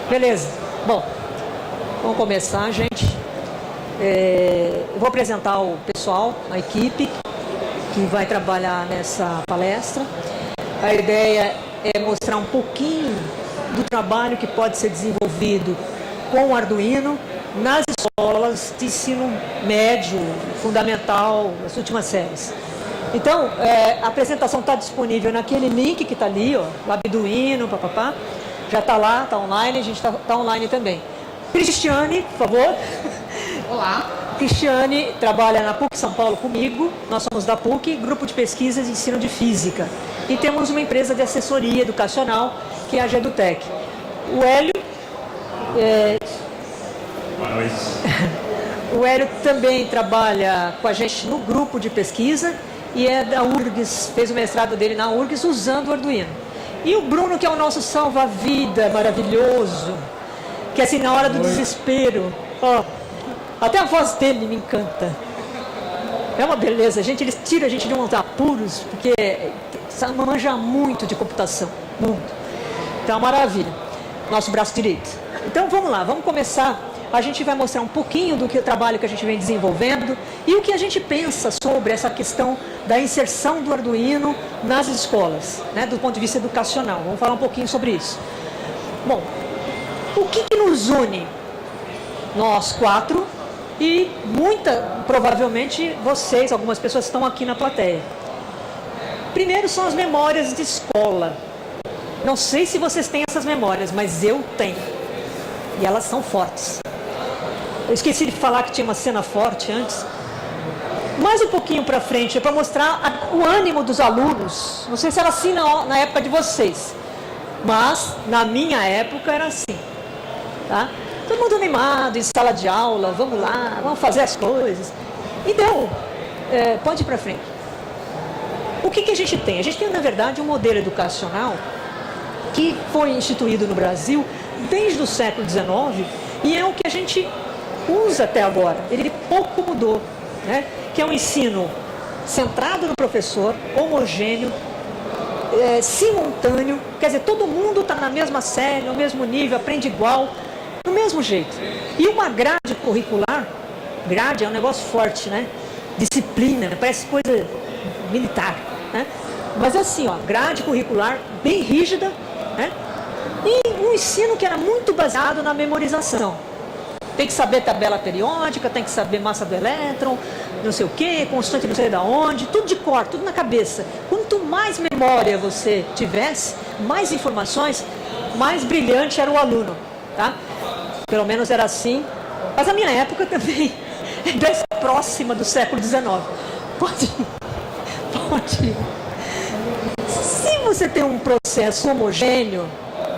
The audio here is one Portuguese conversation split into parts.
Beleza. Bom, vamos começar, gente. Eu vou apresentar o pessoal, a equipe que vai trabalhar nessa palestra. A ideia é mostrar um pouquinho do trabalho que pode ser desenvolvido com o Arduino nas escolas de ensino médio, fundamental, as últimas séries. Então, a apresentação está disponível naquele link que está ali, ó, Labiduino, papapá. Já está lá, está online, a gente está online também. Cristiane, por favor. Olá. Cristiane trabalha na PUC São Paulo comigo, nós somos da PUC, Grupo de Pesquisas e Ensino de Física. E temos uma empresa de assessoria educacional, que é a Gedutec. O Hélio... Boa noite. O Hélio também trabalha com a gente no grupo de pesquisa e é da URGS, fez o mestrado dele na URGS usando o Arduino. E o Bruno, que é o nosso salva-vida maravilhoso, que assim, na hora do desespero, ó, até a voz dele me encanta. É uma beleza, gente, eles tiram a gente de uns apuros, porque manja muito de computação, muito. Então, é uma maravilha. Nosso braço direito. Então, vamos lá, vamos começar. A gente vai mostrar um pouquinho do trabalho que a gente vem desenvolvendo e o que a gente pensa sobre essa questão da inserção do Arduino nas escolas, né, do ponto de vista educacional. Vamos falar um pouquinho sobre isso. Bom, o que nos une? Nós quatro e provavelmente vocês, algumas pessoas estão aqui na plateia. Primeiro são as memórias de escola. Não sei se vocês têm essas memórias, mas eu tenho. E elas são fortes. Eu esqueci de falar que tinha uma cena forte antes. Mais um pouquinho para frente, é para mostrar o ânimo dos alunos. Não sei se era assim na época de vocês, mas na minha época era assim. Tá? Todo mundo animado, em sala de aula, vamos lá, vamos fazer as coisas. Então, pode ir para frente. O que a gente tem? A gente tem, na verdade, um modelo educacional que foi instituído no Brasil desde o século XIX e é o que a gente usa até agora. Ele pouco mudou, né? Que é um ensino centrado no professor, homogêneo, simultâneo, quer dizer, todo mundo está na mesma série, no mesmo nível, aprende igual, do mesmo jeito. E uma grade curricular, grade é um negócio forte, né? Disciplina, parece coisa militar, né? Mas assim, ó, grade curricular bem rígida, né? E um ensino que era muito baseado na memorização. Tem que saber tabela periódica, tem que saber massa do elétron, não sei o que, constante não sei de onde, tudo de cor, tudo na cabeça. Quanto mais memória você tivesse, mais informações, mais brilhante era o aluno, tá? Pelo menos era assim. Mas a minha época também é bem próxima do século XIX. Pode. Se você tem um processo homogêneo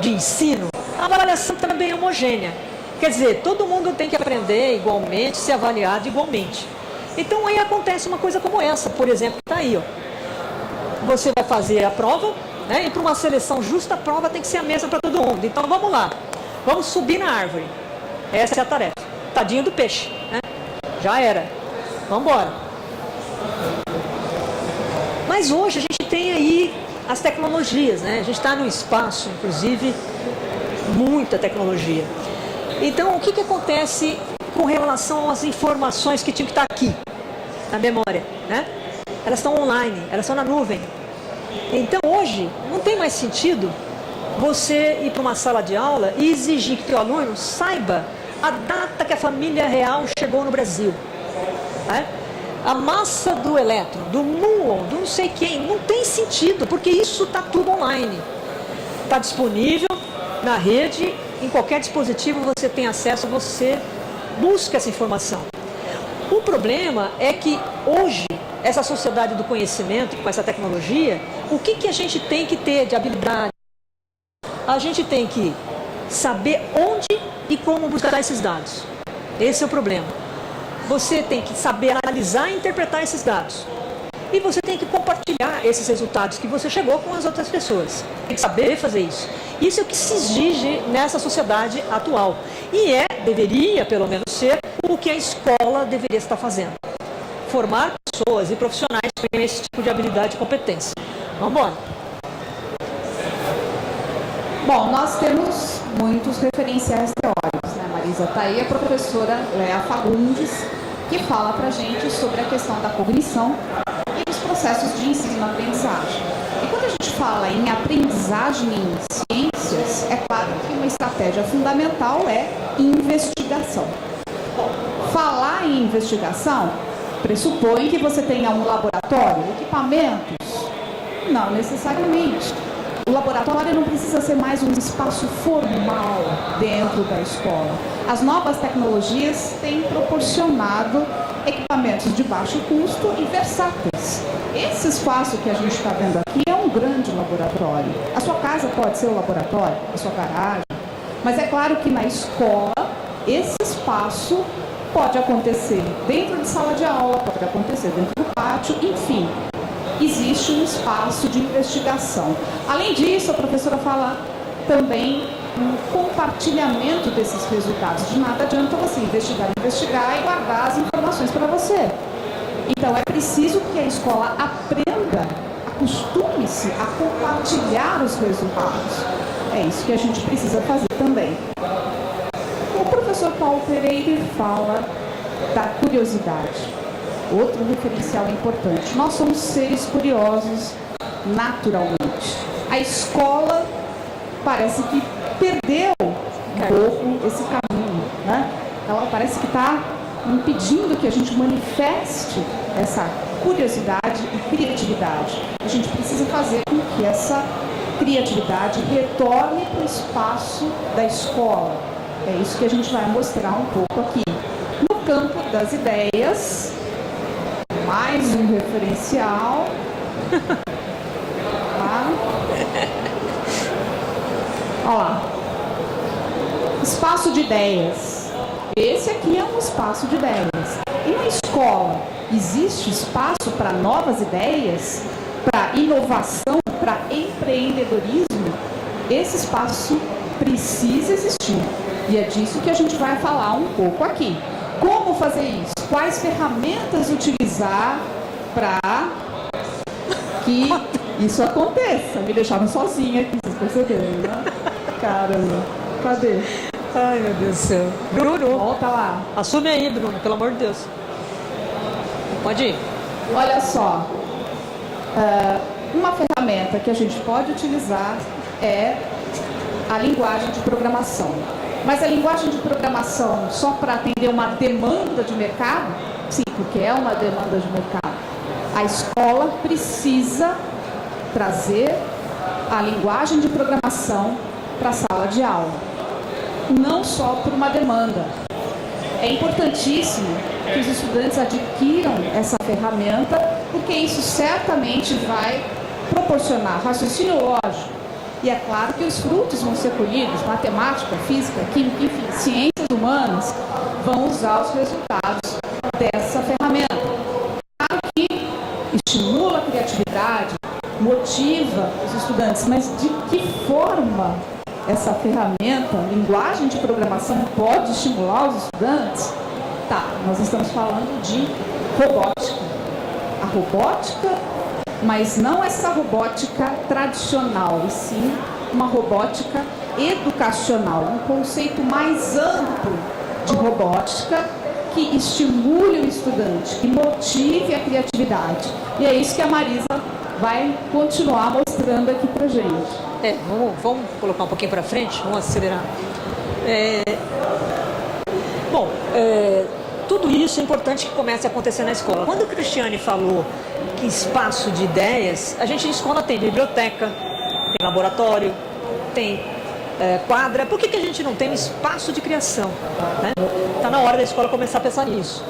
de ensino, a avaliação também é homogênea. Quer dizer, todo mundo tem que aprender igualmente, ser avaliado igualmente. Então aí acontece uma coisa como essa, por exemplo, está aí, ó. Você vai fazer a prova, né? E para uma seleção justa, a prova tem que ser a mesma para todo mundo. Então vamos lá, vamos subir na árvore. Essa é a tarefa. Tadinho do peixe, né? Já era. Vamos embora. Mas hoje a gente tem aí as tecnologias, né? A gente está no espaço, inclusive, muita tecnologia. Então, o que acontece com relação às informações que tinham que estar aqui, na memória, né? Elas estão online, elas estão na nuvem. Então, hoje, não tem mais sentido você ir para uma sala de aula e exigir que o teu aluno saiba a data que a família real chegou no Brasil, né? A massa do elétron, do muon, do não sei quem, não tem sentido, porque isso está tudo online. Está disponível na rede, em qualquer dispositivo você tem acesso, você busca essa informação. O problema é que hoje, essa sociedade do conhecimento, com essa tecnologia, o que a gente tem que ter de habilidade? A gente tem que saber onde e como buscar esses dados. Esse é o problema. Você tem que saber analisar e interpretar esses dados. E você tem que compartilhar esses resultados que você chegou com as outras pessoas. Tem que saber fazer isso. Isso é o que se exige nessa sociedade atual. E deveria, pelo menos ser, o que a escola deveria estar fazendo. Formar pessoas e profissionais com esse tipo de habilidade e competência. Vamos embora. Bom, nós temos muitos referenciais teóricos, né, Marisa? Está aí a professora Léa Fagundes, que fala para a gente sobre a questão da cognição e dos processos de ensino-aprendizagem. E quando a gente fala em aprendizagem em ciências, é claro que uma estratégia fundamental é investigação. Falar em investigação pressupõe que você tenha um laboratório, equipamentos? Não necessariamente. O laboratório não precisa ser mais um espaço formal dentro da escola. As novas tecnologias têm proporcionado equipamentos de baixo custo e versáteis. Esse espaço que a gente está vendo aqui é um grande laboratório. A sua casa pode ser o laboratório, a sua garagem, mas é claro que na escola esse espaço pode acontecer dentro de sala de aula, pode acontecer dentro do pátio, enfim. Existe um espaço de investigação. Além disso, a professora fala também no compartilhamento desses resultados. De nada adianta você investigar e guardar as informações para você. Então, é preciso que a escola aprenda, acostume-se a compartilhar os resultados. É isso que a gente precisa fazer também. O professor Paulo Pereira fala da curiosidade. Outro referencial importante. Nós somos seres curiosos naturalmente. A escola parece que perdeu um pouco esse caminho, né? Ela parece que está impedindo que a gente manifeste essa curiosidade e criatividade. A gente precisa fazer com que essa criatividade retorne para o espaço da escola. É isso que a gente vai mostrar um pouco aqui. No campo das ideias, mais um referencial. Tá? Olha lá. Espaço de ideias. Esse aqui é um espaço de ideias. E na escola, existe espaço para novas ideias, para inovação, para empreendedorismo? Esse espaço precisa existir. E é disso que a gente vai falar um pouco aqui. Como fazer isso? Quais ferramentas utilizar para que isso aconteça? Me deixaram sozinha aqui, vocês perceberam, né? Caramba, cadê? Ai, meu Deus do céu. Bruno, Volta lá. assume aí, Bruno, pelo amor de Deus. Pode ir. Olha só, uma ferramenta que a gente pode utilizar é a linguagem de programação. Mas a linguagem de programação só para atender uma demanda de mercado? Sim, porque é uma demanda de mercado. A escola precisa trazer a linguagem de programação para a sala de aula. Não só por uma demanda. É importantíssimo que os estudantes adquiram essa ferramenta, porque isso certamente vai proporcionar raciocínio lógico. E é claro que os frutos vão ser colhidos, matemática, física, química, enfim, ciências humanas vão usar os resultados dessa ferramenta. Claro que estimula a criatividade, motiva os estudantes, mas de que forma essa ferramenta, linguagem de programação, pode estimular os estudantes? Tá, nós estamos falando de robótica. A robótica, mas não essa robótica tradicional, e sim uma robótica educacional, um conceito mais amplo de robótica que estimule o estudante, que motive a criatividade. E é isso que a Marisa vai continuar mostrando aqui pra gente. Vamos colocar um pouquinho para frente, vamos acelerar. Tudo isso é importante que comece a acontecer na escola. Quando o Cristiane falou que espaço de ideias, a gente na escola tem biblioteca, tem laboratório, tem quadra. Por que a gente não tem espaço de criação? Está na hora da escola começar a pensar nisso.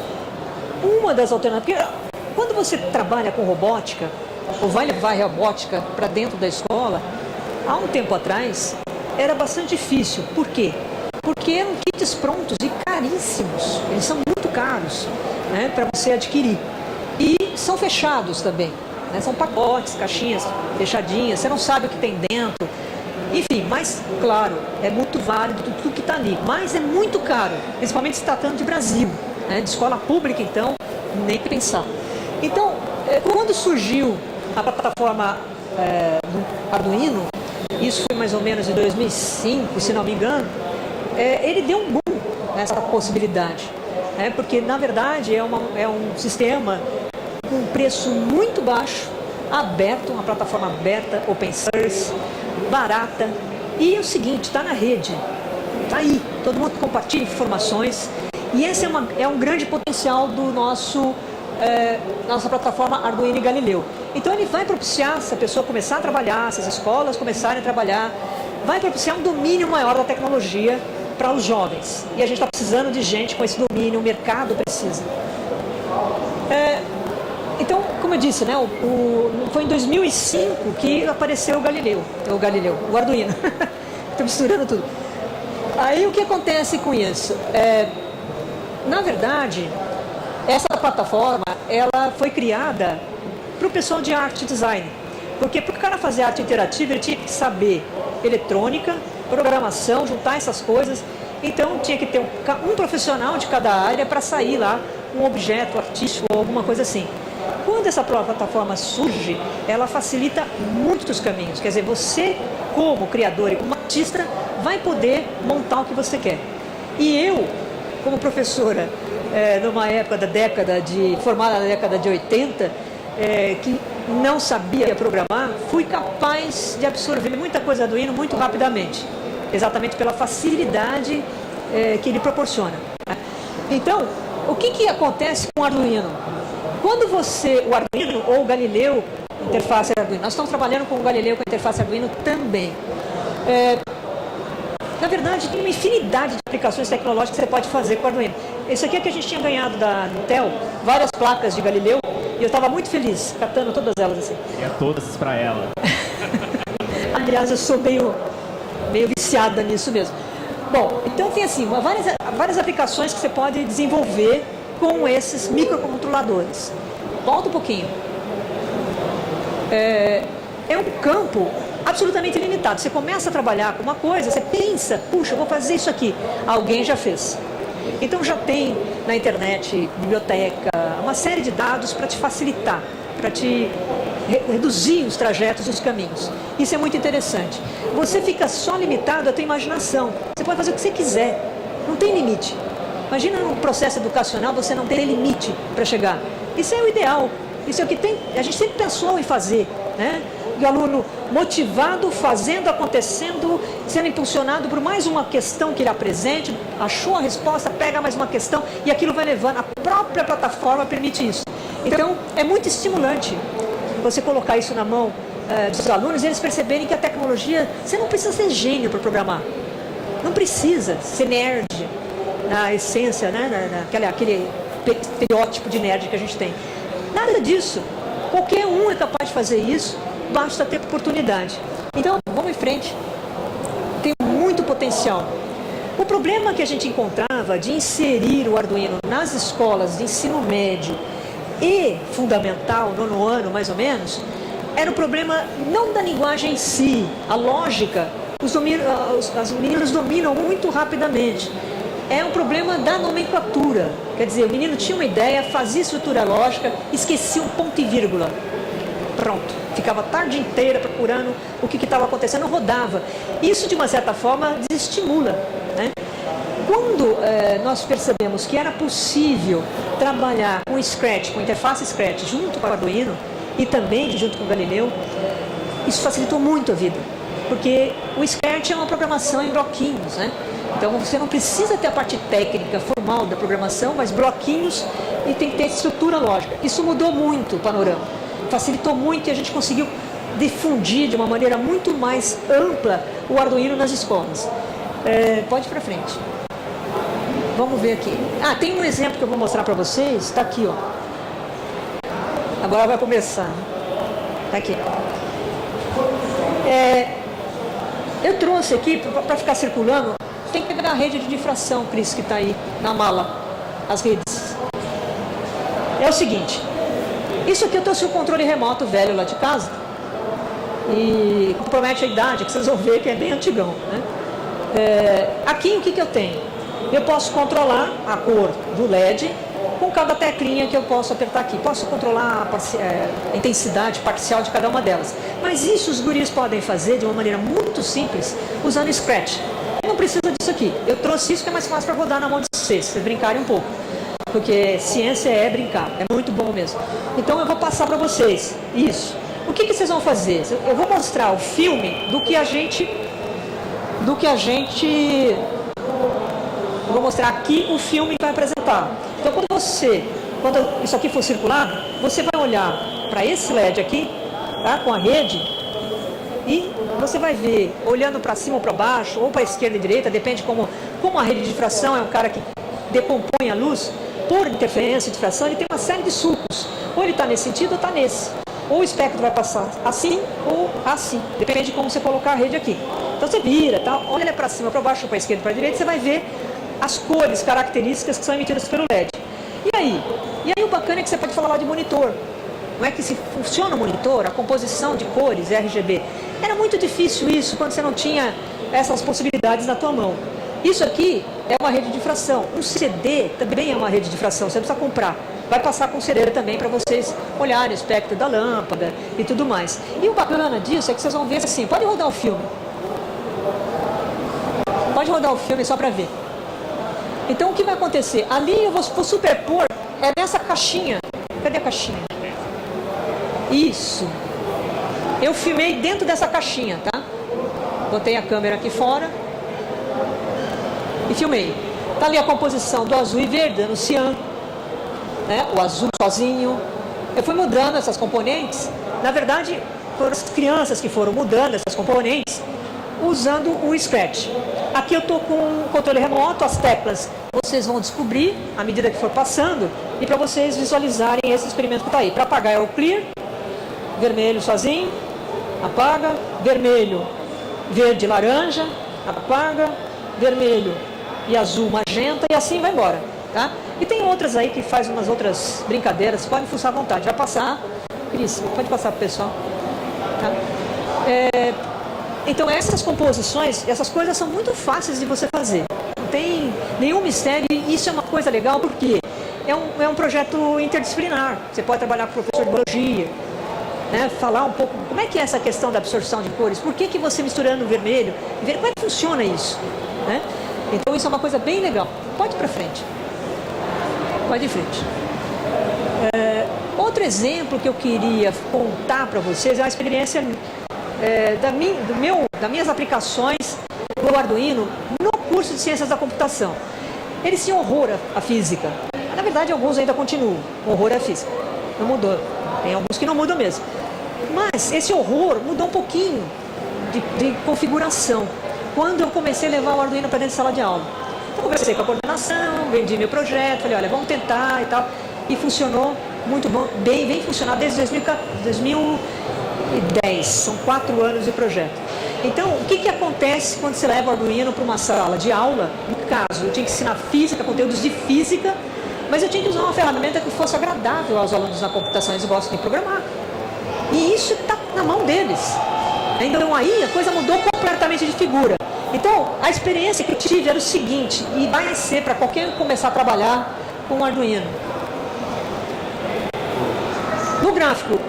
Uma das alternativas, quando você trabalha com robótica, ou vai levar robótica para dentro da escola, há um tempo atrás era bastante difícil. Por quê? Porque eram kits prontos e caríssimos. Eles são muito caros, né, para você adquirir. E são fechados também, né? São pacotes, caixinhas fechadinhas, você não sabe o que tem dentro. Enfim, mas, claro, é muito válido tudo que está ali. Mas é muito caro, principalmente se tratando de Brasil, né? De escola pública, então, nem pensar. Então, quando surgiu a plataforma do Arduino, isso foi mais ou menos em 2005, se não me engano, ele deu um boom nessa possibilidade. Porque, na verdade, é um sistema com um preço muito baixo, aberto, uma plataforma aberta, open source, barata. E é o seguinte, está na rede, está aí, todo mundo compartilha informações. E esse é um grande potencial do nossa plataforma Arduino e Galileu. Então ele vai propiciar, se a pessoa começar a trabalhar, se as escolas começarem a trabalhar, vai propiciar um domínio maior da tecnologia para os jovens. E a gente está precisando de gente com esse domínio, o mercado precisa. Então, como eu disse, né, foi em 2005 que apareceu o Arduino. Estou misturando tudo. Aí o que acontece com isso? Na verdade, essa plataforma ela foi criada para o pessoal de arte e design. Porque para o cara fazer arte interativa, ele tinha que saber eletrônica, programação, juntar essas coisas. Então tinha que ter um profissional de cada área para sair lá um objeto artístico ou alguma coisa assim. Quando essa plataforma surge, ela facilita muitos caminhos. Quer dizer, você, como criador e como artista, vai poder montar o que você quer. E eu, como professora, numa época formada na década de 80, que não sabia programar, fui capaz de absorver muita coisa do Arduino muito rapidamente, exatamente pela facilidade que ele proporciona. Então, o que acontece com o Arduino? Quando o Arduino ou o Galileu, interface Arduino, nós estamos trabalhando com o Galileu com a interface Arduino também. Na verdade, tem uma infinidade de aplicações tecnológicas que você pode fazer com o Arduino. Isso aqui é que a gente tinha ganhado da Intel, várias placas de Galileu, e eu estava muito feliz, catando todas elas assim. Queria todas para ela. Aliás, eu sou meio viciada nisso mesmo. Bom, então tem assim, várias aplicações que você pode desenvolver com esses microcontroladores. Volta um pouquinho. É um campo absolutamente ilimitado. Você começa a trabalhar com uma coisa, você pensa, puxa, eu vou fazer isso aqui. Alguém já fez. Então já tem na internet, biblioteca, uma série de dados para te facilitar, para te reduzir os trajetos e os caminhos. Isso é muito interessante. Você fica só limitado à tua imaginação. Você pode fazer o que você quiser. Não tem limite. Imagina um processo educacional, você não ter limite para chegar. Isso é o ideal. Isso é o que a gente sempre pensou em fazer, né? O aluno motivado, fazendo, acontecendo, sendo impulsionado por mais uma questão que ele apresente, achou a resposta, pega mais uma questão e aquilo vai levando. A própria plataforma permite isso. Então, é muito estimulante você colocar isso na mão dos alunos e eles perceberem que a tecnologia, você não precisa ser gênio para programar. Não precisa ser nerd na essência, né? Aquele estereótipo de nerd que a gente tem. Nada disso. Qualquer um é capaz de fazer isso, basta ter oportunidade. Então, vamos em frente. Tem muito potencial. O problema que a gente encontrava de inserir o Arduino nas escolas de ensino médio e fundamental, nono ano mais ou menos, era o problema não da linguagem em si, a lógica. Os meninos dominam muito rapidamente. É um problema da nomenclatura. Quer dizer, o menino tinha uma ideia, fazia estrutura lógica, esquecia um ponto e vírgula. Pronto. Ficava a tarde inteira procurando o que estava acontecendo, rodava. Isso, de uma certa forma, desestimula, né? Quando nós percebemos que era possível trabalhar com Scratch, com interface Scratch, junto com o Arduino e também junto com o Galileu, isso facilitou muito a vida. Porque o Scratch é uma programação em bloquinhos, né? Então você não precisa ter a parte técnica, formal da programação, mas bloquinhos e tem que ter estrutura lógica. Isso mudou muito o panorama, facilitou muito e a gente conseguiu difundir de uma maneira muito mais ampla o Arduino nas escolas. Pode ir para frente. Vamos ver aqui. Tem um exemplo que eu vou mostrar para vocês, está aqui, ó. Agora vai começar. Está aqui. Eu trouxe aqui, para ficar circulando, tem que pegar a rede de difração, Cris, que está aí na mala, as redes. É o seguinte, isso aqui eu trouxe o controle remoto velho lá de casa, e compromete a idade, que vocês vão ver que é bem antigão, né? Aqui o que eu tenho? Eu posso controlar a cor do LED com cada teclinha que eu posso apertar aqui. Posso controlar a intensidade parcial de cada uma delas. Mas isso os guris podem fazer de uma maneira muito simples, usando Scratch. Não precisa disso aqui. Eu trouxe isso que é mais fácil para rodar na mão de vocês brincarem um pouco. Porque ciência é brincar, é muito bom mesmo. Então eu vou passar para vocês isso. O que vocês vão fazer? Eu vou mostrar o filme do que a gente... Eu vou mostrar aqui o filme que vai apresentar. Então quando isso aqui for circulado, você vai olhar para esse LED aqui, tá, com a rede, e você vai ver, olhando para cima ou para baixo, ou para a esquerda e direita, depende como a rede de difração é um cara que decompõe a luz, por interferência e difração, ele tem uma série de sulcos. Ou ele está nesse sentido ou está nesse. Ou o espectro vai passar assim ou assim. Depende de como você colocar a rede aqui. Então você vira, tá? Olha para cima, para baixo, para a esquerda, para a direita, você vai ver as cores características que são emitidas pelo LED. E aí o bacana é que você pode falar lá de monitor. Não é que se funciona o monitor, a composição de cores, RGB. Era muito difícil isso quando você não tinha essas possibilidades na tua mão. Isso aqui é uma rede de difração. Um CD também é uma rede de difração, você não precisa comprar. Vai passar com CD também para vocês olharem o espectro da lâmpada e tudo mais. E o bacana disso é que vocês vão ver assim, pode rodar o filme. Pode rodar o filme só para ver. Então o que vai acontecer? Ali eu vou superpor, é nessa caixinha. Cadê a caixinha? Isso. Eu filmei dentro dessa caixinha, tá? Botei a câmera aqui fora e filmei. Tá ali a composição do azul e verde, no cian, né? O azul sozinho. Eu fui mudando essas componentes. Na verdade, foram as crianças que foram mudando essas componentes usando o Scratch. Aqui eu estou com o controle remoto, as teclas vocês vão descobrir à medida que for passando e para vocês visualizarem esse experimento que está aí. Para apagar é o clear, vermelho sozinho, apaga, vermelho, verde, laranja, apaga, vermelho e azul, magenta, e assim vai embora, tá? E tem outras aí que faz umas outras brincadeiras, podem fuçar à vontade. Vai passar, Cris, pode passar para o pessoal, tá? Então essas composições, essas coisas são muito fáceis de você fazer. Não tem nenhum mistério, e isso é uma coisa legal porque é um projeto interdisciplinar. Você pode trabalhar com o professor de biologia, né, falar um pouco como é que é essa questão da absorção de cores, por que você misturando o vermelho, como é que funciona isso, né? Então isso é uma coisa bem legal. Pode ir para frente. Pode ir em frente. Outro exemplo que eu queria contar para vocês é uma experiência das minhas aplicações do Arduino no curso de Ciências da Computação. Eles tinham horror à física. Na verdade, alguns ainda continuam. Horror à física. Não mudou. Tem alguns que não mudam mesmo. Mas esse horror mudou um pouquinho de configuração quando eu comecei a levar o Arduino para dentro de sala de aula. Então, conversei com a coordenação, vendi meu projeto, falei, olha, vamos tentar e tal. E funcionou muito bem, vem funcionar desde 2010. São 4 anos de projeto. Então, o que acontece quando você leva o Arduino para uma sala de aula? No caso, eu tinha que ensinar física, conteúdos de física, mas eu tinha que usar uma ferramenta que fosse agradável aos alunos na computação. Eles gostam de programar. E isso está na mão deles. Então aí a coisa mudou completamente de figura. Então a experiência que eu tive era o seguinte, e vai ser para qualquer um começar a trabalhar com o Arduino. No gráfico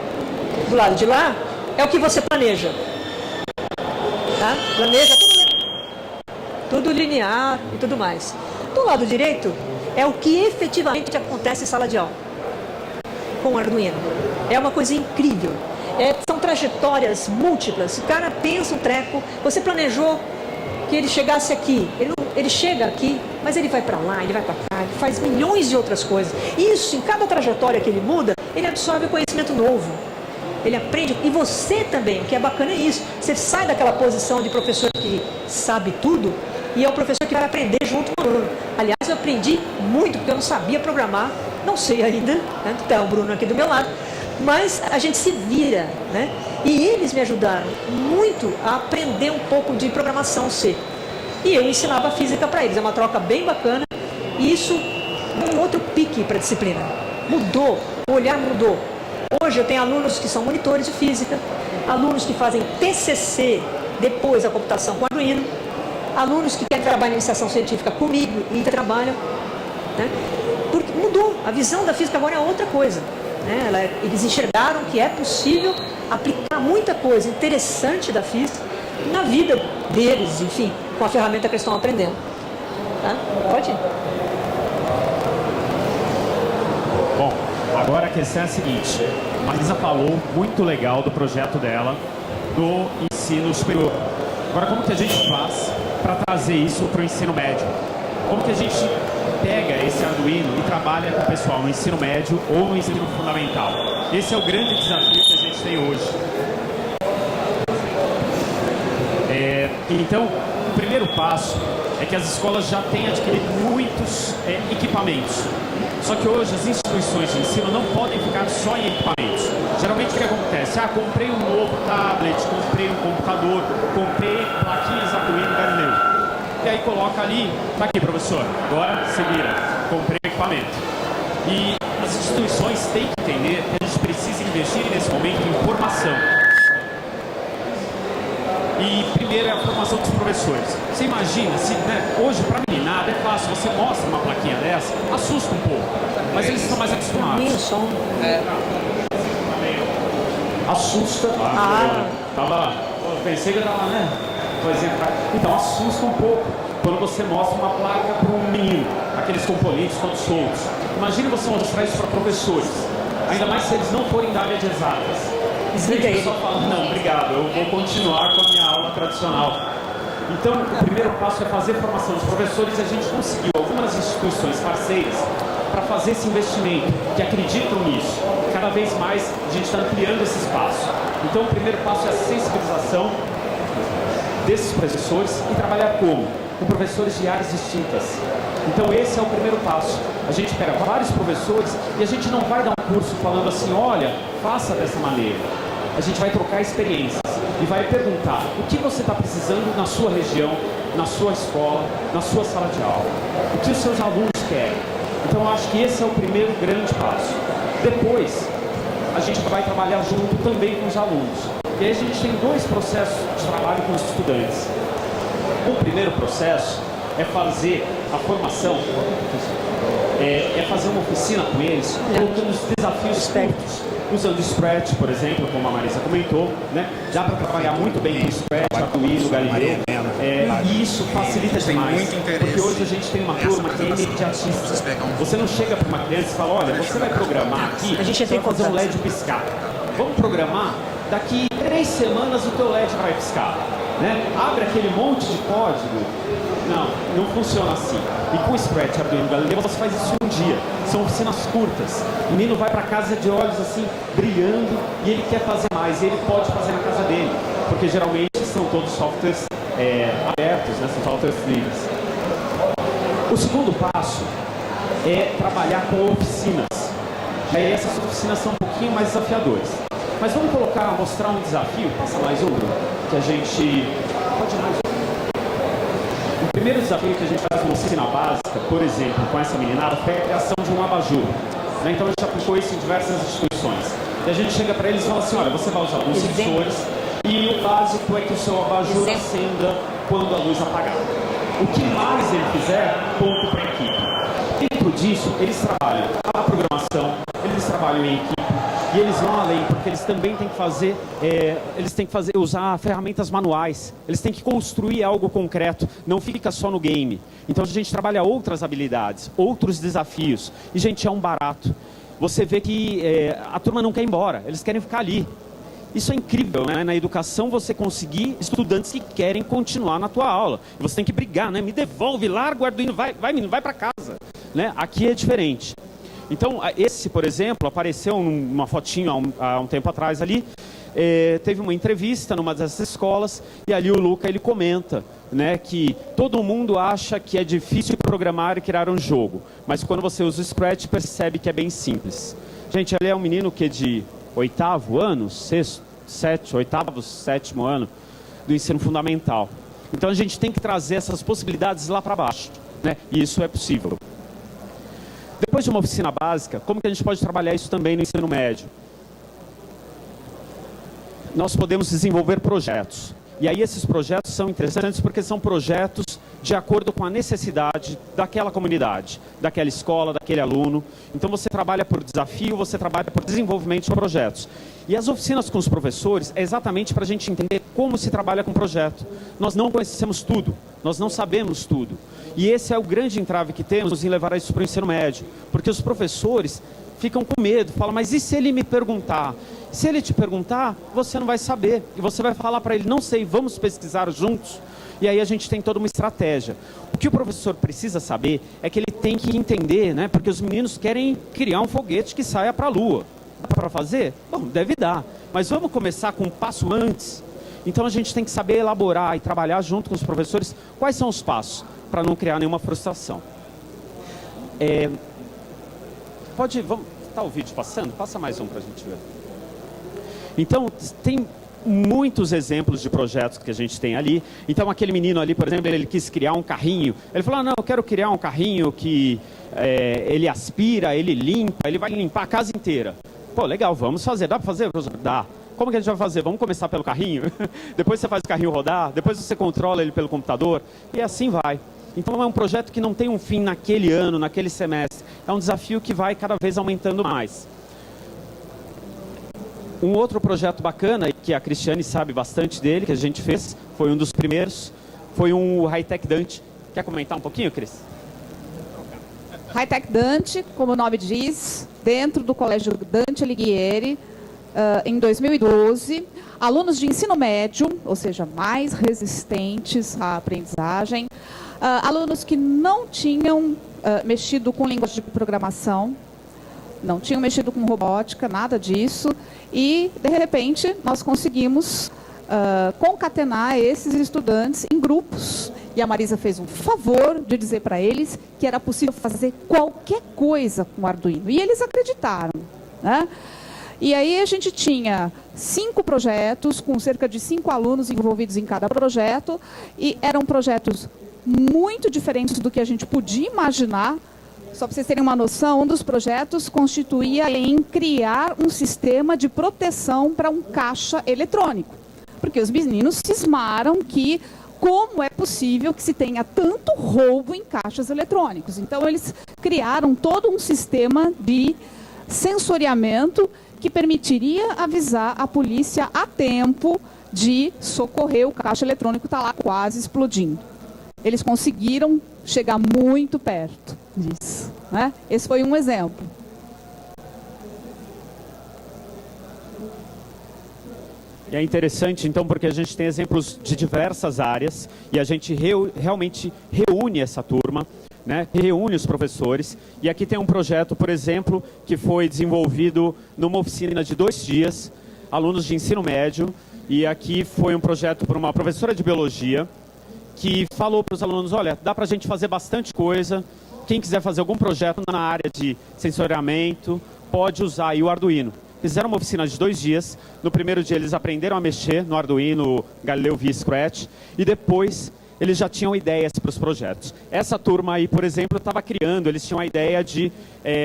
do lado de lá é o que você planeja. Tá? Planeja tudo linear e tudo mais. Do lado direito é o que efetivamente acontece em sala de aula com o Arduino. É uma coisa incrível. São trajetórias múltiplas. O cara pensa um treco, você planejou que ele chegasse aqui, ele chega aqui, mas ele vai para lá, ele vai para cá, ele faz milhões de outras coisas. Isso, em cada trajetória que ele muda, ele absorve conhecimento novo. Ele aprende, e você também, o que é bacana é isso. Você sai daquela posição de professor que sabe tudo e é o professor que vai aprender junto com o aluno. Aliás, eu aprendi muito, porque eu não sabia programar, não sei ainda, né? Está o Bruno aqui do meu lado. Mas a gente se vira, né? E eles me ajudaram muito a aprender um pouco de programação C. E eu ensinava física para eles. É uma troca bem bacana. E isso é um outro pique para a disciplina. Mudou, o olhar mudou. Hoje eu tenho alunos que são monitores de física, alunos que fazem TCC depois da computação com Arduino, alunos que querem trabalhar em iniciação científica comigo e trabalham, né? mudou. A visão da física agora é outra coisa. Né? Eles enxergaram que é possível aplicar muita coisa interessante da física na vida deles, enfim, com a ferramenta que eles estão aprendendo. Tá? Pode ir. Bom, agora a questão é a seguinte. A Marisa falou muito legal do projeto dela do ensino superior. Agora, como que a gente faz para trazer isso para o ensino médio? Como que a gente pega esse Arduino e trabalha com o pessoal no ensino médio ou no ensino fundamental? Esse é o grande desafio que a gente tem hoje. Então, o primeiro passo é que as escolas já têm adquirido muitos equipamentos. Só que hoje as instituições de ensino não podem ficar só em equipamentos. Geralmente o que acontece? Comprei um novo tablet, comprei um computador, comprei plaquinhas Arduino Galileu. E aí coloca ali, tá aqui professor, agora se vira, comprei equipamento. E as instituições têm que entender que a gente precisa investir nesse momento em formação. E primeiro é a formação dos professores. Você imagina, se, hoje para a meninada é fácil, você mostra uma plaquinha dessa, assusta um pouco, mas eles estão mais acostumados. Assusta. Pensei que eu estava, Então assusta um pouco quando você mostra uma placa para um menino, aqueles componentes todos soltos. Imagina você mostrar isso para professores, ainda mais se eles não forem da área de exatas. Desliga ele. Só fala, não, obrigado, eu vou continuar com a minha aula tradicional. Então, o primeiro passo é fazer formação dos professores e a gente conseguiu algumas instituições parceiras para fazer esse investimento, que acreditam nisso. Cada vez mais a gente está ampliando esse espaço. Então, o primeiro passo é a sensibilização desses professores e trabalhar como? Com professores de áreas distintas. Então, esse é o primeiro passo. A gente pega vários professores e a gente não vai dar um curso falando assim, olha, faça dessa maneira. A gente vai trocar experiências e vai perguntar o que você está precisando na sua região, na sua escola, na sua sala de aula. O que os seus alunos querem. Então, eu acho que esse é o primeiro grande passo. Depois, a gente vai trabalhar junto também com os alunos. E aí a gente tem dois processos de trabalho com os estudantes. O primeiro processo é fazer a formação, é fazer uma oficina com eles, colocando os desafios curtos, usando Scratch, por exemplo, como a Marisa comentou, né? Dá para trabalhar muito bem com Scratch, Arduino, Galileu, e isso facilita demais, porque hoje a gente tem uma turma que é imediatista. Você não chega para uma criança e fala, olha, você vai programar aqui, você vai fazer um LED piscar. Vamos programar, daqui 3 semanas o teu LED vai piscar. Né? Abre aquele monte de código. Não funciona assim. E com o Scratch, Arduino Galileu, você faz isso em um dia. São oficinas curtas. O menino vai para casa de olhos assim, brilhando, e ele quer fazer mais. E ele pode fazer na casa dele, porque geralmente são todos softwares abertos, né? São softwares livres. O segundo passo é trabalhar com oficinas. E aí essas oficinas são um pouquinho mais desafiadoras. Mas vamos mostrar um desafio. Passa mais um, que a gente... Pode mais um. O primeiro desafio que a gente faz numa oficina básica, por exemplo, com essa meninada, foi a criação de um abajur. Né? Então a gente aplicou isso em diversas instituições. E a gente chega para eles e fala assim, olha, você vai usar alguns sensores e o básico é que o seu abajur acenda quando a luz apagar. O que mais ele fizer, ponto para a equipe. Dentro disso, eles trabalham a programação, eles trabalham em equipe, e eles vão além, porque eles também têm que usar ferramentas manuais. Eles têm que construir algo concreto, não fica só no game. Então a gente trabalha outras habilidades, outros desafios. E, gente, é um barato. Você vê que a turma não quer ir embora, eles querem ficar ali. Isso é incrível, né? Na educação você conseguir estudantes que querem continuar na tua aula. E você tem que brigar, né? Me devolve, larga o Arduino, vai menino, vai para casa. Né? Aqui é diferente. Então, esse, por exemplo, apareceu numa fotinho há um tempo atrás ali, teve uma entrevista numa dessas escolas, e ali o Luca, ele comenta, né, que todo mundo acha que é difícil programar e criar um jogo, mas quando você usa o Scratch, percebe que é bem simples. Gente, ali é um menino que é de 8º ano, 7º ano do ensino fundamental. Então, a gente tem que trazer essas possibilidades lá para baixo, né, e isso é possível. Depois de uma oficina básica, como que a gente pode trabalhar isso também no ensino médio? Nós podemos desenvolver projetos. E aí esses projetos são interessantes porque são projetos de acordo com a necessidade daquela comunidade, daquela escola, daquele aluno. Então você trabalha por desafio, você trabalha por desenvolvimento de projetos. E as oficinas com os professores é exatamente para a gente entender como se trabalha com projeto. Nós não conhecemos tudo, nós não sabemos tudo. E esse é o grande entrave que temos em levar isso para o ensino médio, porque os professores ficam com medo, falam, mas e se ele me perguntar? Se ele te perguntar, você não vai saber. E você vai falar para ele, não sei, vamos pesquisar juntos. E aí a gente tem toda uma estratégia. O que o professor precisa saber é que ele tem que entender, né? Porque os meninos querem criar um foguete que saia para a Lua. Dá para fazer? Bom, deve dar. Mas vamos começar com um passo antes. Então a gente tem que saber elaborar e trabalhar junto com os professores quais são os passos, para não criar nenhuma frustração. Vamos, tá o vídeo passando? Passa mais um para a gente ver. Então, tem muitos exemplos de projetos que a gente tem ali. Então, aquele menino ali, por exemplo, ele quis criar um carrinho. Ele falou, não, eu quero criar um carrinho que ele aspira, ele limpa, ele vai limpar a casa inteira. Pô, legal, vamos fazer. Dá para fazer? Dá. Como que a gente vai fazer? Vamos começar pelo carrinho? Depois você faz o carrinho rodar, depois você controla ele pelo computador, e assim vai. Então é um projeto que não tem um fim naquele ano, naquele semestre. É um desafio que vai cada vez aumentando mais. Um outro projeto bacana, que a Cristiane sabe bastante dele, que a gente fez, foi um dos primeiros, foi um Hightech Dante. Quer comentar um pouquinho, Cris? Hightech Dante, como o nome diz, dentro do Colégio Dante Alighieri, em 2012, alunos de ensino médio, ou seja, mais resistentes à aprendizagem, alunos que não tinham mexido com linguagem de programação, não tinham mexido com robótica, nada disso, e, de repente, nós conseguimos concatenar esses estudantes em grupos. E a Marisa fez um favor de dizer para eles que era possível fazer qualquer coisa com o Arduino. E eles acreditaram, né? E aí a gente tinha 5 projetos, com cerca de 5 alunos envolvidos em cada projeto, e eram projetos muito diferentes do que a gente podia imaginar. Só para vocês terem uma noção, um dos projetos constituía em criar um sistema de proteção para um caixa eletrônico. Porque os meninos cismaram que como é possível que se tenha tanto roubo em caixas eletrônicos. Então eles criaram todo um sistema de sensoriamento que permitiria avisar a polícia a tempo de socorrer o caixa eletrônico está lá quase explodindo. Eles conseguiram chegar muito perto disso, né? Esse foi um exemplo. E é interessante, então, porque a gente tem exemplos de diversas áreas e a gente realmente reúne essa turma, né? Reúne os professores. E aqui tem um projeto, por exemplo, que foi desenvolvido numa oficina de 2 dias, alunos de ensino médio. E aqui foi um projeto por uma professora de biologia que falou para os alunos, olha, dá para a gente fazer bastante coisa. Quem quiser fazer algum projeto na área de sensoriamento, pode usar aí o Arduino. Fizeram uma oficina de 2 dias. No primeiro dia eles aprenderam a mexer no Arduino, Galileu via Scratch, e depois eles já tinham ideias para os projetos. Essa turma aí, por exemplo, estava criando, eles tinham a ideia de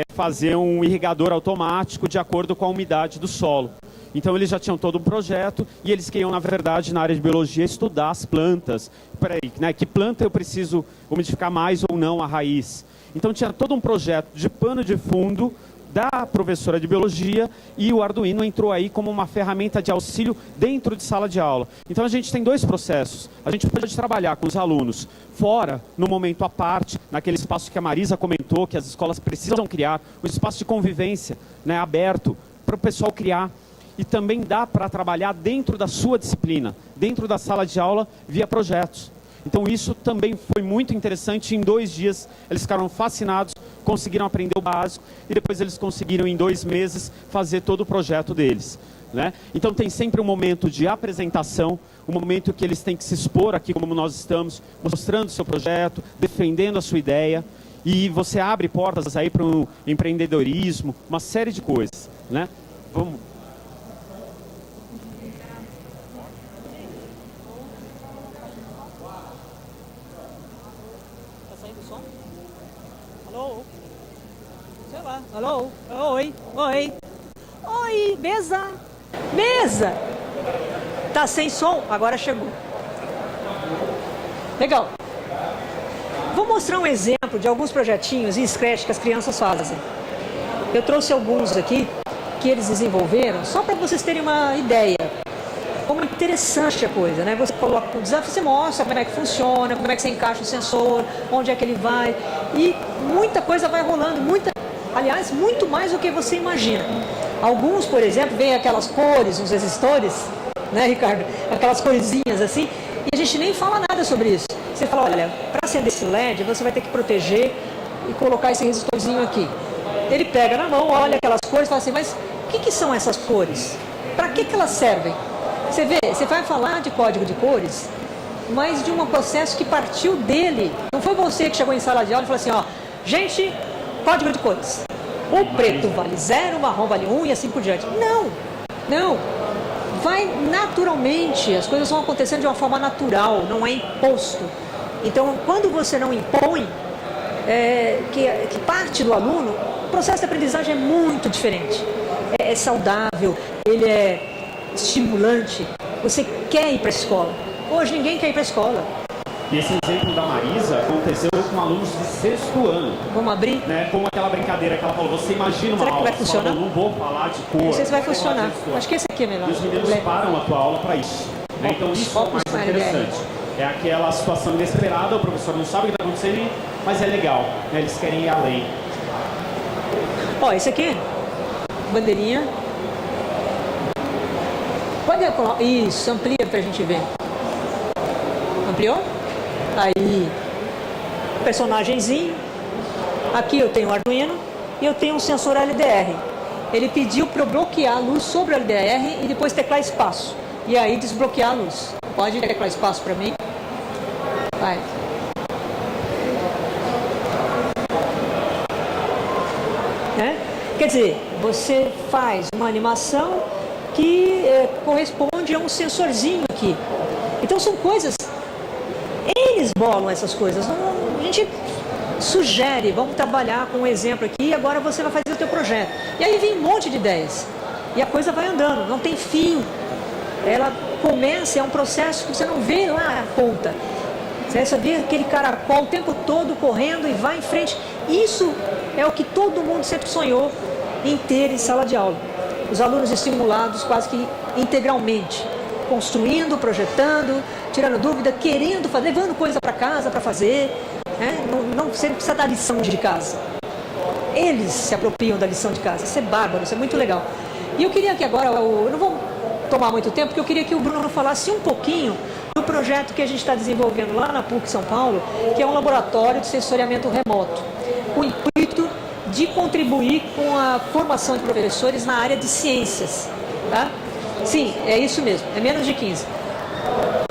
fazer um irrigador automático de acordo com a umidade do solo. Então eles já tinham todo um projeto e eles queriam, na verdade, na área de biologia, estudar as plantas. Peraí, né, que planta eu preciso umidificar mais ou não a raiz? Então tinha todo um projeto de pano de fundo da professora de biologia e o Arduino entrou aí como uma ferramenta de auxílio dentro de sala de aula. Então a gente tem 2 processos. A gente pode trabalhar com os alunos fora, no momento à parte, naquele espaço que a Marisa comentou, que as escolas precisam criar, um espaço de convivência, né, aberto, para o pessoal criar. E também dá para trabalhar dentro da sua disciplina, dentro da sala de aula, via projetos. Então isso também foi muito interessante. Em 2 dias eles ficaram fascinados, conseguiram aprender o básico e depois eles conseguiram em 2 meses fazer todo o projeto deles, né? Então tem sempre um momento de apresentação, um momento que eles têm que se expor aqui como nós estamos, mostrando o seu projeto, defendendo a sua ideia, e você abre portas aí para o empreendedorismo, uma série de coisas, né? Vamos... Alô? Oi? Oi? Oi, mesa? Mesa! Tá sem som? Agora chegou. Legal. mostrar um exemplo de alguns projetinhos em Scratch que as crianças fazem. Eu trouxe alguns aqui que eles desenvolveram, só para vocês terem uma ideia. Como interessante a coisa, né? Você coloca o desafio, você mostra como é que funciona, como é que você encaixa o sensor, onde é que ele vai. E muita coisa vai rolando, aliás, muito mais do que você imagina. Alguns, por exemplo, vem aquelas cores, uns resistores, né, Ricardo? Aquelas coresinhas assim, e a gente nem fala nada sobre isso. Você fala, olha, para acender esse LED, você vai ter que proteger e colocar esse resistorzinho aqui. Ele pega na mão, olha aquelas cores e fala assim, mas o que são essas cores? Para que elas servem? Você vê, você vai falar de código de cores, mas de um processo que partiu dele. Não foi você que chegou em sala de aula e falou assim, ó, gente, código de cores. O preto vale 0, o marrom vale 1 e assim por diante. Não. Vai naturalmente, as coisas vão acontecendo de uma forma natural, não é imposto. Então, quando você não impõe, que parte do aluno, o processo de aprendizagem é muito diferente. É saudável, ele é estimulante. Você quer ir para a escola. Hoje ninguém quer ir para a escola. E esse exemplo da Marisa aconteceu com alunos de sexto ano. Vamos abrir? Né? Como aquela brincadeira que ela falou, você imagina uma Será que aula, vai funcionar? Eu não vou falar de cor. Não sei se vai funcionar. Acho que esse aqui é melhor. E os meninos param a tua aula para isso. Né? Então isso é o mais interessante. É aquela situação inesperada, o professor não sabe o que está acontecendo, mas é legal. Né? Eles querem ir além. Ó, esse aqui, bandeirinha. Pode colocar. Isso, amplia pra gente ver. Ampliou? Aí, personagemzinho. Aqui eu tenho o Arduino e eu tenho um sensor LDR. Ele pediu para eu bloquear a luz sobre o LDR e depois teclar espaço. E aí desbloquear a luz. Pode teclar espaço para mim? Vai. Quer dizer, você faz uma animação que corresponde a um sensorzinho aqui. Então são coisas, eles bolam essas coisas. A gente sugere, vamos trabalhar com um exemplo aqui e agora você vai fazer o teu projeto. E aí vem um monte de ideias. E a coisa vai andando, não tem fim. Ela começa, é um processo que você não vê lá a ponta. Você vê aquele caracol o tempo todo correndo e vai em frente. Isso é o que todo mundo sempre sonhou em ter em sala de aula. Os alunos estimulados quase que integralmente, construindo, projetando, tirando dúvida, querendo fazer, levando coisa para casa para fazer. Né? Você não precisa dar lição de casa. Eles se apropriam da lição de casa. Isso é bárbaro, isso é muito legal. E eu queria que agora, eu não vou tomar muito tempo, porque eu queria que o Bruno falasse um pouquinho do projeto que a gente está desenvolvendo lá na PUC São Paulo, que é um laboratório de sensoriamento remoto, com o intuito de contribuir com a formação de professores na área de ciências. Tá? Sim, é isso mesmo, é menos de 15.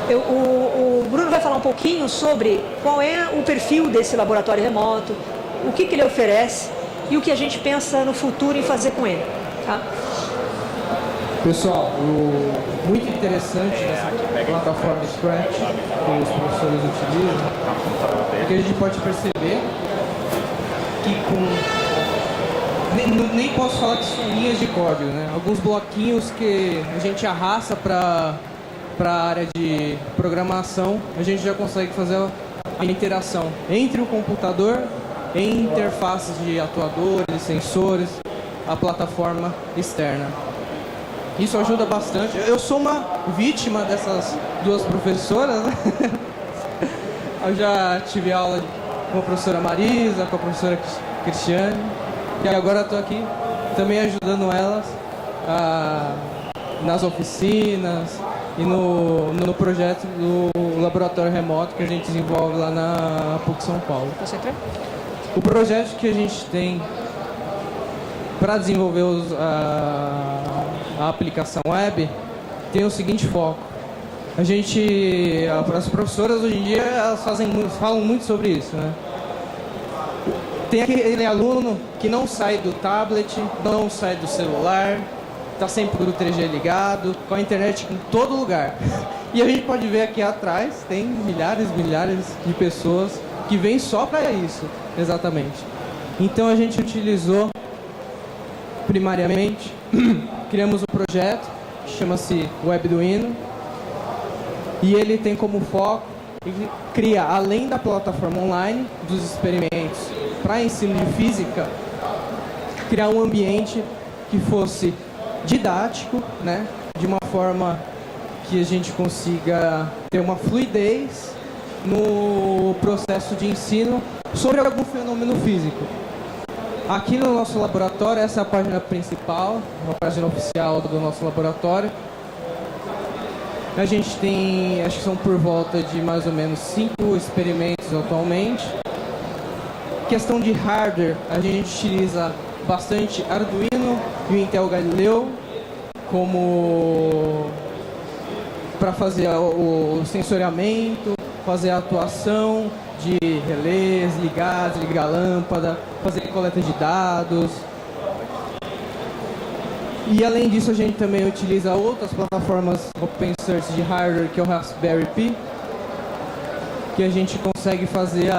O Bruno vai falar um pouquinho sobre qual é o perfil desse laboratório remoto, o que ele oferece e o que a gente pensa no futuro em fazer com ele. Tá? Pessoal, muito interessante essa plataforma Scratch que os professores utilizam, porque a gente pode perceber que nem posso falar que são linhas de código, né? Alguns bloquinhos que a gente arrasta para a área de programação, a gente já consegue fazer a interação entre o computador e interfaces de atuadores, sensores, a plataforma externa. Isso ajuda bastante. Eu sou uma vítima dessas duas professoras, né? Eu já tive aula com a professora Marisa, com a professora Cristiane, e agora estou aqui também ajudando elas nas oficinas e no projeto do laboratório remoto que a gente desenvolve lá na PUC São Paulo. O projeto que a gente tem para desenvolver a aplicação web tem o seguinte foco. As professoras hoje em dia elas falam muito sobre isso, né? Tem aquele aluno que não sai do tablet, não sai do celular, está sempre com o 3G ligado, com a internet em todo lugar. E a gente pode ver aqui atrás, tem milhares de pessoas que vêm só para isso, exatamente. Então a gente utilizou, primariamente, criamos um projeto que chama-se Web Arduino, e ele tem como foco e cria, além da plataforma online, dos experimentos para ensino de física, criar um ambiente que fosse didático, né, de uma forma que a gente consiga ter uma fluidez no processo de ensino sobre algum fenômeno físico. Aqui no nosso laboratório, essa é a página principal, a página oficial do nosso laboratório. A gente tem, acho que são por volta de mais ou menos 5 experimentos atualmente. Questão de hardware, a gente utiliza bastante Arduino e o Intel Galileu como para fazer o sensoriamento, fazer a atuação de relés, ligar, desligar a lâmpada, fazer coleta de dados. E além disso, a gente também utiliza outras plataformas open source de hardware, que é o Raspberry Pi, que a gente consegue fazer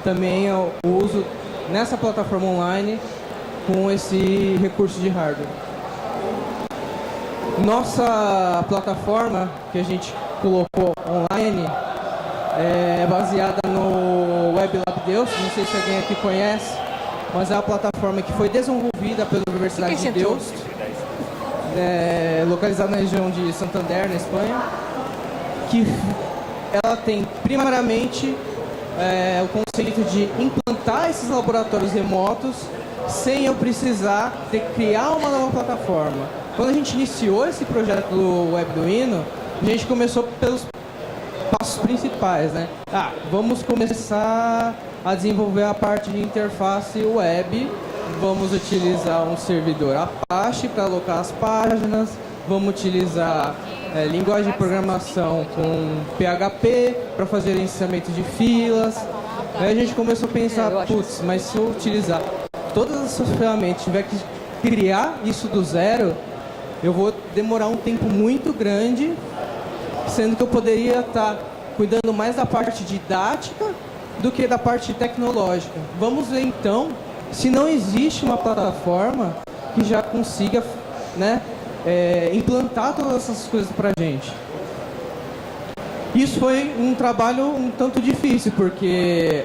também o uso nessa plataforma online com esse recurso de hardware. Nossa plataforma que a gente colocou online é baseada no Weblab Deus, não sei se alguém aqui conhece, mas é uma plataforma que foi desenvolvida pela Universidade de Deus, localizada na região de Santander, na Espanha, que ela tem primariamente o conceito de implantar esses laboratórios remotos sem eu precisar de criar uma nova plataforma. Quando a gente iniciou esse projeto do Arduino, a gente começou pelos passos principais, né? Vamos começar a desenvolver a parte de interface web, vamos utilizar um servidor Apache para alocar as páginas, vamos utilizar linguagem de programação com PHP para fazer gerenciamento de filas. Aí a gente começou a pensar, putz, mas se eu utilizar todas essas ferramentas, tiver que criar isso do zero, eu vou demorar um tempo muito grande, sendo que eu poderia estar cuidando mais da parte didática do que da parte tecnológica. Vamos ver então se não existe uma plataforma que já consiga, né, implantar todas essas coisas para a gente. Isso foi um trabalho um tanto difícil, porque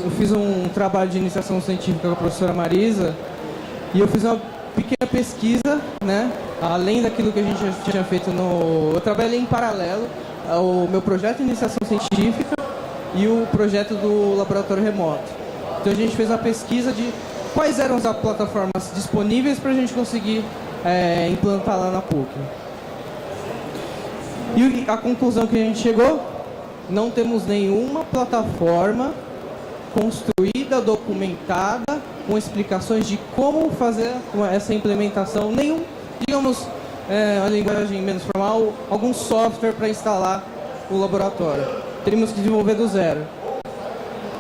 eu fiz um trabalho de iniciação científica com a professora Marisa e eu fiz uma pequena pesquisa, né, além daquilo que a gente já tinha feito eu trabalhei em paralelo o meu projeto de iniciação científica e o projeto do laboratório remoto. Então a gente fez uma pesquisa de quais eram as plataformas disponíveis para a gente conseguir implantar lá na PUC. E a conclusão que a gente chegou, não temos nenhuma plataforma construída, documentada, com explicações de como fazer essa implementação, digamos, a linguagem menos formal, algum software para instalar o laboratório. Teríamos que desenvolver do zero.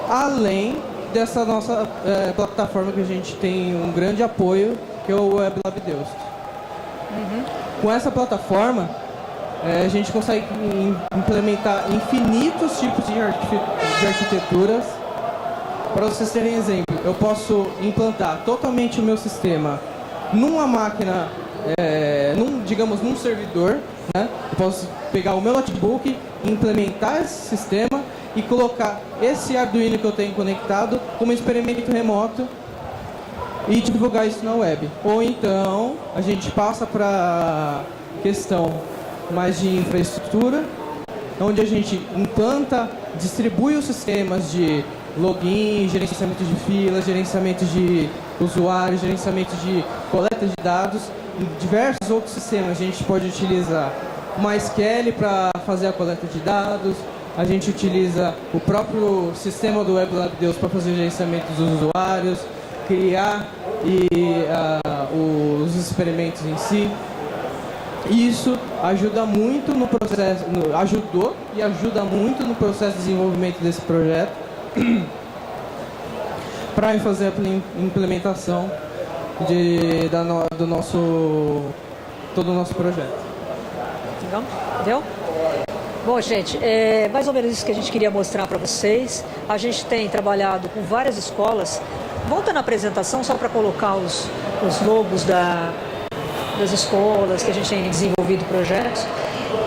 Além dessa nossa plataforma que a gente tem um grande apoio, que é o Weblab Deus. Com essa plataforma, a gente consegue implementar infinitos tipos de arquiteturas. Para vocês terem exemplo, eu posso implantar totalmente o meu sistema numa máquina, digamos, num servidor, né? Eu posso pegar o meu notebook, implementar esse sistema e colocar esse Arduino que eu tenho conectado como experimento remoto e divulgar isso na web. Ou então, a gente passa para questão mais de infraestrutura, onde a gente implanta, distribui os sistemas de login, gerenciamento de filas, gerenciamento de usuários, gerenciamento de coleta de dados e diversos outros sistemas. A gente pode utilizar o MySQL para fazer a coleta de dados, a gente utiliza o próprio sistema do Weblab Deus para fazer o gerenciamento dos usuários, criar os experimentos em si. Isso ajuda muito no processo, ajudou e ajuda muito no processo de desenvolvimento desse projeto para fazer a implementação do todo o nosso projeto. Entendeu? Bom, gente, é mais ou menos isso que a gente queria mostrar para vocês. A gente tem trabalhado com várias escolas. Volta na apresentação só para colocar os logos das escolas que a gente tem desenvolvido projetos.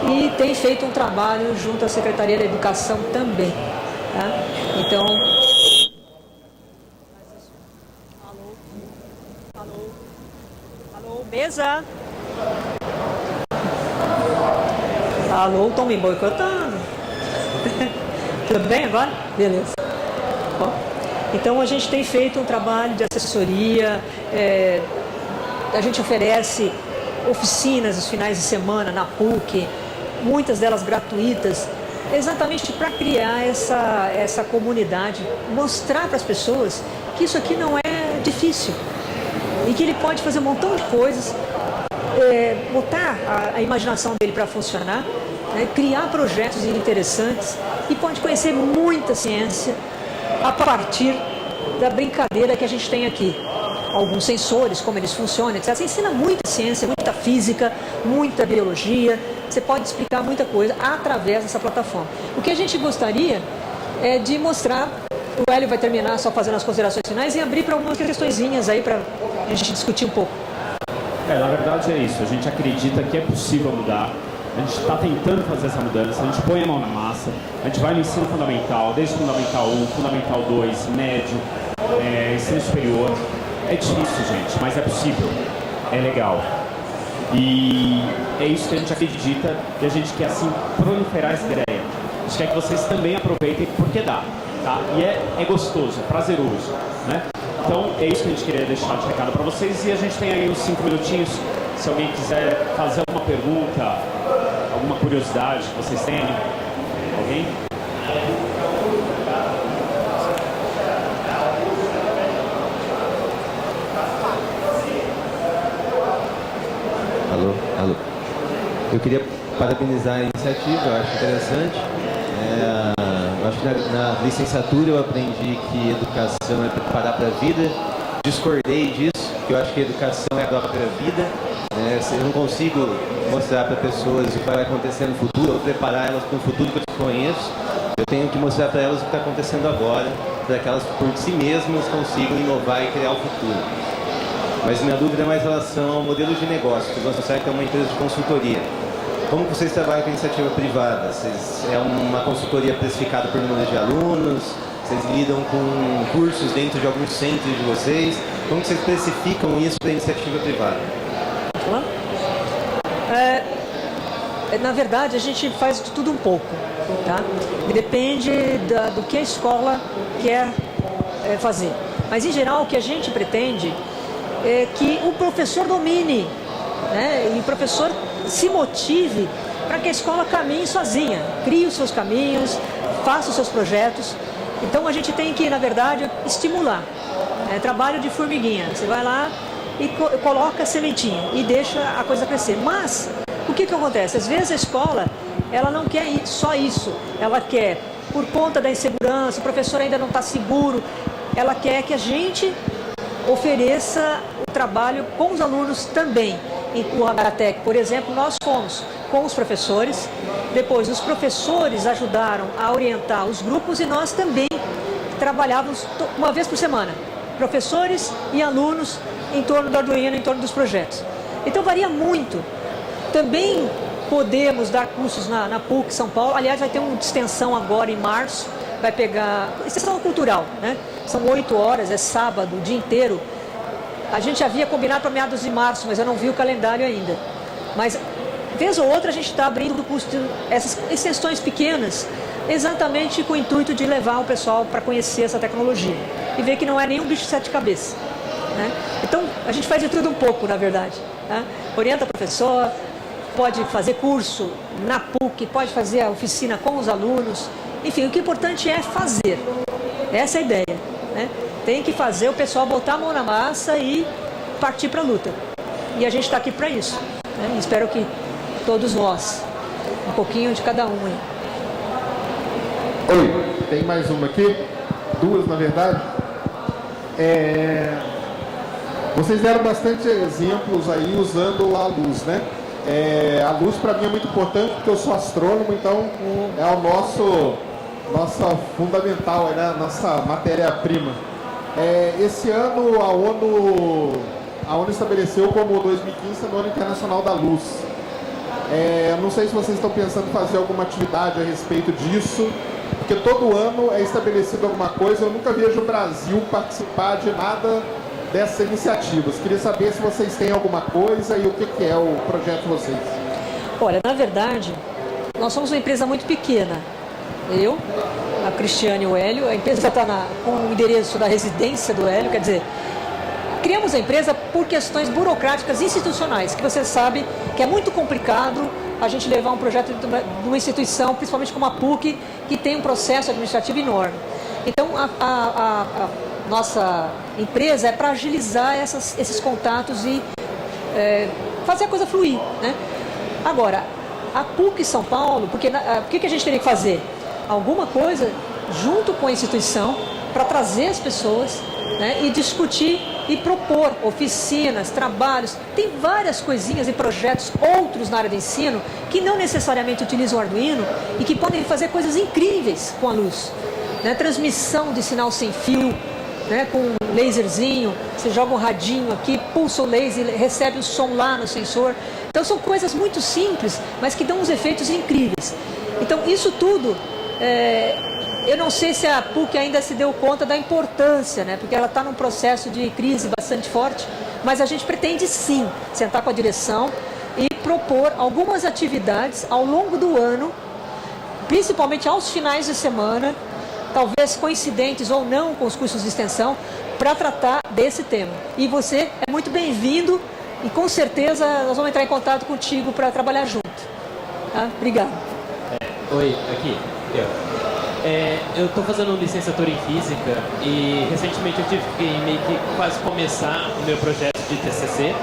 e tem feito um trabalho junto à Secretaria da Educação também. Tá? Então, alô, mesa. Alô, estão me boicotando. Tudo bem agora? Beleza. Bom, então a gente tem feito um trabalho de assessoria, a gente oferece oficinas nos finais de semana na PUC, muitas delas gratuitas, exatamente para criar essa comunidade, mostrar para as pessoas que isso aqui não é difícil e que ele pode fazer um montão de coisas, botar a imaginação dele para funcionar, né, criar projetos interessantes e pode conhecer muita ciência a partir da brincadeira que a gente tem aqui. Alguns sensores, como eles funcionam, etc. Você ensina muita ciência, muita física, muita biologia. Você pode explicar muita coisa através dessa plataforma. O que a gente gostaria é de mostrar, o Hélio vai terminar só fazendo as considerações finais e abrir para algumas questõezinhas aí para a gente discutir um pouco. Na verdade é isso, a gente acredita que é possível mudar, a gente está tentando fazer essa mudança, a gente põe a mão na massa, a gente vai no ensino fundamental, desde Fundamental 1, Fundamental 2, médio, ensino superior. É difícil, gente, mas é possível, é legal. E é isso que a gente acredita e a gente quer, assim, proliferar essa ideia. A gente quer que vocês também aproveitem porque dá, tá? E é gostoso, é prazeroso, né? Então, é isso que a gente queria deixar de recado para vocês e a gente tem aí uns 5 minutinhos, se alguém quiser fazer alguma pergunta, alguma curiosidade que vocês tenham. Alguém? Alô. Eu queria parabenizar a iniciativa, eu acho interessante. Eu acho que na licenciatura eu aprendi que educação é preparar para a vida. Discordei disso, porque eu acho que educação é a própria vida. Eu não consigo mostrar para pessoas o que vai acontecer no futuro ou preparar elas para o futuro que eu desconheço. Eu tenho que mostrar para elas o que está acontecendo agora, para que elas por si mesmas consigam inovar e criar o futuro. Mas minha dúvida é mais em relação ao modelo de negócio, que o Banco Society é uma empresa de consultoria. Como vocês trabalham com iniciativa privada? É uma consultoria precificada por número de alunos? Vocês lidam com cursos dentro de alguns centros de vocês? Como vocês precificam isso para a iniciativa privada? Na verdade, a gente faz de tudo um pouco, tá? Depende do que a escola quer fazer. Mas, em geral, o que a gente pretende é que o professor domine, né? E o professor se motive para que a escola caminhe sozinha, crie os seus caminhos, faça os seus projetos. Então, a gente tem que, na verdade, estimular. Trabalho de formiguinha. Você vai lá e coloca a sementinha e deixa a coisa crescer. Mas, o que acontece? Às vezes a escola, ela não quer só isso. Ela quer, por conta da insegurança, o professor ainda não está seguro, ela quer que a gente ofereça o trabalho com os alunos também. O Agaratec, por exemplo, nós fomos com os professores, depois os professores ajudaram a orientar os grupos e nós também trabalhávamos uma vez por semana, professores e alunos em torno do Arduino, em torno dos projetos. Então varia muito. Também podemos dar cursos na PUC São Paulo, aliás vai ter uma extensão agora em março, vai pegar, extensão cultural, né? São 8 horas, é sábado, o dia inteiro. A gente havia combinado para meados de março, mas eu não vi o calendário ainda. Mas, vez ou outra, a gente está abrindo o curso de essas extensões pequenas, exatamente com o intuito de levar o pessoal para conhecer essa tecnologia. E ver que não é nenhum bicho de 7 cabeças, né? Então, a gente faz de tudo um pouco, na verdade, né? Orienta o professor, pode fazer curso na PUC, pode fazer a oficina com os alunos. Enfim, o que é importante é fazer. Essa é a ideia, né? Tem que fazer o pessoal botar a mão na massa e partir para a luta. E a gente está aqui para isso, né? Espero que todos nós, um pouquinho de cada um aí. Oi, tem mais uma aqui, 2 na verdade. Vocês deram bastante exemplos aí usando a luz, né? A luz para mim é muito importante porque eu sou astrônomo, então é o nossa fundamental, né? Nossa matéria-prima. Esse ano a ONU estabeleceu como 2015 o Ano Internacional da Luz. Não sei se vocês estão pensando em fazer alguma atividade a respeito disso, porque todo ano é estabelecido alguma coisa. Eu nunca vejo o Brasil participar de nada dessas iniciativas. Queria saber se vocês têm alguma coisa e o que é o projeto de vocês. Olha, na verdade, nós somos uma empresa muito pequena. Eu, a Cristiane e o Hélio, a empresa está com o endereço da residência do Hélio, quer dizer, criamos a empresa por questões burocráticas institucionais, que você sabe que é muito complicado a gente levar um projeto de uma instituição, principalmente como a PUC, que tem um processo administrativo enorme. Então, a nossa empresa é para agilizar esses contatos e fazer a coisa fluir, né? Agora, a PUC São Paulo, o que a gente teria que fazer? Alguma coisa junto com a instituição para trazer as pessoas, né, e discutir e propor oficinas, trabalhos. Tem várias coisinhas e projetos outros na área de ensino que não necessariamente utilizam o Arduino e que podem fazer coisas incríveis com a luz, né? Transmissão de sinal sem fio, né, com um laserzinho, você joga um radinho aqui, pulsa o laser e recebe o som lá no sensor. Então são coisas muito simples, mas que dão uns efeitos incríveis. Então isso tudo, eu não sei se a PUC ainda se deu conta da importância, né, porque ela está num processo de crise bastante forte, mas a gente pretende sim sentar com a direção e propor algumas atividades ao longo do ano, principalmente aos finais de semana, talvez coincidentes ou não com os cursos de extensão, para tratar desse tema. E você é muito bem-vindo e com certeza nós vamos entrar em contato contigo para trabalhar junto. Tá? Obrigado. Oi, aqui, eu estou fazendo licenciatura em Física e recentemente eu tive que meio que quase começar o meu projeto de TCC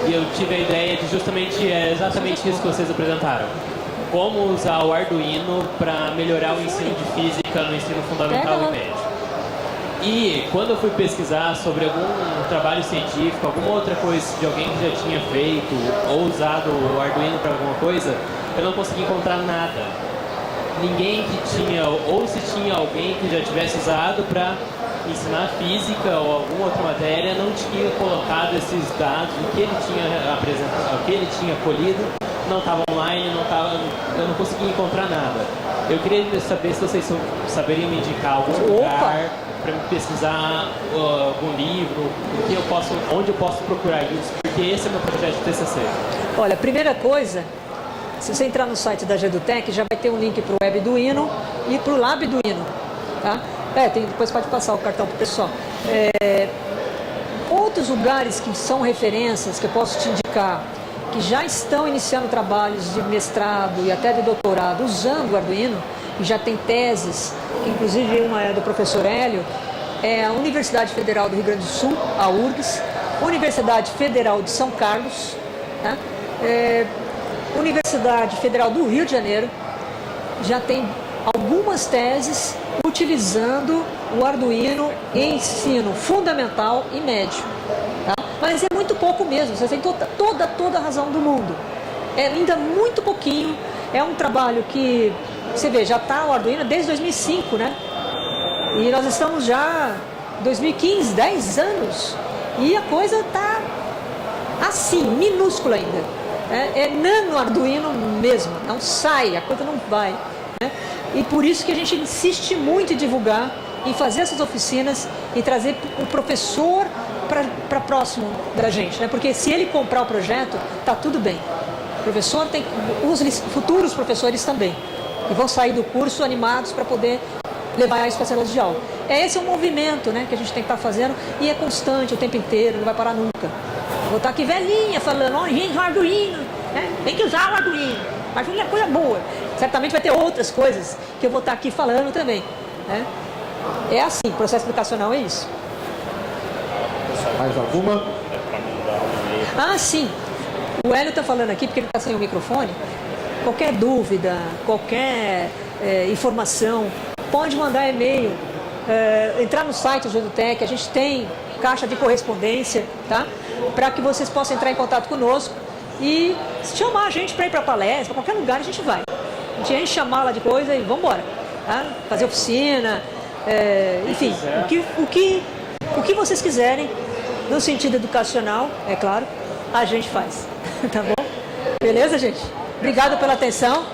e eu tive a ideia de justamente exatamente isso que vocês apresentaram. Como usar o Arduino para melhorar o ensino de física no ensino fundamental e médio. E quando eu fui pesquisar sobre algum trabalho científico, alguma outra coisa de alguém que já tinha feito ou usado o Arduino para alguma coisa, eu não consegui encontrar nada. Ninguém que tinha, ou se tinha alguém que já tivesse usado para ensinar física ou alguma outra matéria, não tinha colocado esses dados, o que ele tinha apresentado, o que ele tinha colhido, não estava online, eu não consegui encontrar nada. Eu queria saber se vocês saberiam me indicar algum lugar para me pesquisar, algum livro, onde eu posso procurar isso, porque esse é o meu projeto de TCC. Olha, primeira coisa, se você entrar no site da Gedutech, já vai ter um link para o Webduino e para o Labduino, tá? Depois pode passar o cartão para o pessoal. Outros lugares que são referências, que eu posso te indicar, que já estão iniciando trabalhos de mestrado e até de doutorado usando o Arduino, e já tem teses, que inclusive uma é do professor Hélio, é a Universidade Federal do Rio Grande do Sul, a URGS, Universidade Federal de São Carlos, tá? Universidade Federal do Rio de Janeiro, já tem algumas teses utilizando o Arduino em ensino fundamental e médio. Tá? Mas é muito pouco mesmo, você tem toda a razão do mundo. É ainda muito pouquinho, é um trabalho que, você vê, já está o Arduino desde 2005, né? E nós estamos já em 2015, 10 anos, e a coisa está assim, minúscula ainda. É nano Arduino mesmo, não sai, a coisa não vai, né? E por isso que a gente insiste muito em divulgar, em fazer essas oficinas e trazer o professor para próximo da gente, né? Porque se ele comprar o projeto, tá tudo bem. O professor tem, os futuros professores também, que vão sair do curso animados para poder levar isso para a sala de aula. Esse é um movimento, né, que a gente tem que estar fazendo e é constante o tempo inteiro, não vai parar nunca. Vou estar aqui velhinha falando, ó, gente, o Arduino, né? Tem que usar o Arduino. Arduino é coisa boa. Certamente vai ter outras coisas que eu vou estar aqui falando também, né? É assim, o processo educacional é isso. Mais alguma? Ah, sim. O Hélio está falando aqui, porque ele está sem o microfone. Qualquer dúvida, qualquer informação, pode mandar e-mail, entrar no site do Gedutech, a gente tem caixa de correspondência, tá? Para que vocês possam entrar em contato conosco e chamar a gente para ir para palestra, para qualquer lugar a gente vai. A gente enche a mala de coisa e vamos embora, tá? Fazer oficina, enfim, o que vocês quiserem, no sentido educacional, é claro, a gente faz, tá bom? Beleza, gente? Obrigado pela atenção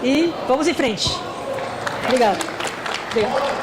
e vamos em frente. Obrigado. Obrigado.